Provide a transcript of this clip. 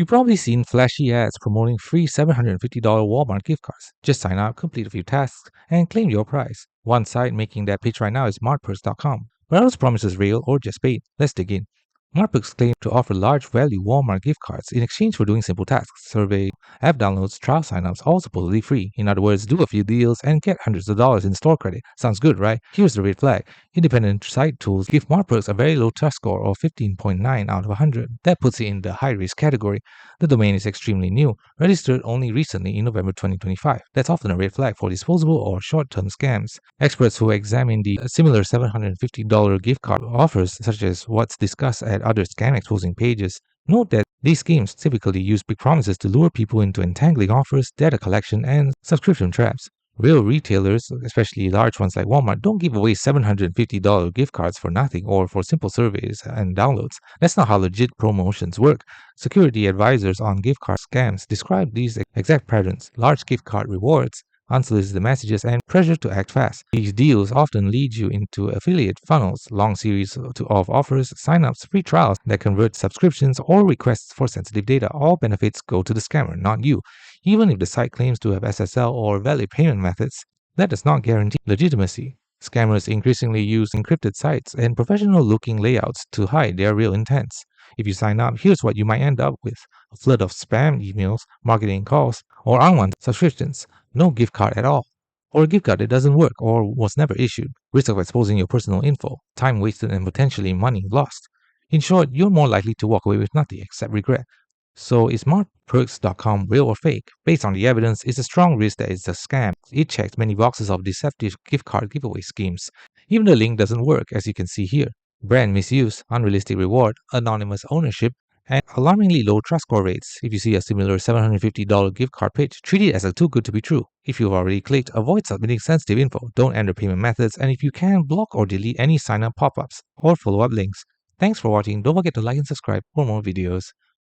You've probably seen flashy ads promoting free $750 Walmart gift cards. Just sign up, complete a few tasks, and claim your prize. One site making that pitch right now is smartperks.com. But are those promises real or just bait? Let's dig in. Smartperks claim to offer large value Walmart gift cards in exchange for doing simple tasks, survey, app downloads, trial signups, all supposedly free. In other words, do a few deals and get hundreds of dollars in store credit. Sounds good, right? Here's the red flag. Independent site tools give Smartperks a very low trust score of 15.9 out of 100. That puts it in the high risk category. The domain is extremely new, registered only recently in November 2025. That's often a red flag for disposable or short-term scams. Experts who examine the similar $750 gift card offers, such as what's discussed at other scam exposing pages, note that these schemes typically use big promises to lure people into entangling offers, data collection, and subscription traps. Real retailers, especially large ones like Walmart, don't give away $750 gift cards for nothing or for simple surveys and downloads. That's not how legit promotions work. Security advisors on gift card scams describe these exact patterns: large gift card rewards, unsolicited messages, and pressure to act fast. These deals often lead you into affiliate funnels, long series of offers, signups, free trials that convert subscriptions, or requests for sensitive data. All benefits go to the scammer, not you. Even if the site claims to have SSL or valid payment methods, that does not guarantee legitimacy. Scammers increasingly use encrypted sites and professional-looking layouts to hide their real intents. If you sign up, here's what you might end up with: a flood of spam emails, marketing calls, or unwanted subscriptions. No gift card at all. Or a gift card that doesn't work or was never issued. Risk of exposing your personal info, time wasted, and potentially money lost. In short, you're more likely to walk away with nothing except regret. So is smartperks.com real or fake? Based on the evidence, it's a strong risk that it's a scam. It checks many boxes of deceptive gift card giveaway schemes. Even the link doesn't work, as you can see here. Brand misuse, unrealistic reward, anonymous ownership, and alarmingly low trust score rates. If you see a similar $750 gift card pitch, treat it as a too good to be true. If you've already clicked, avoid submitting sensitive info, don't enter payment methods, and if you can, block or delete any sign-up pop-ups or follow-up links. Thanks for watching. Don't forget to like and subscribe for more videos.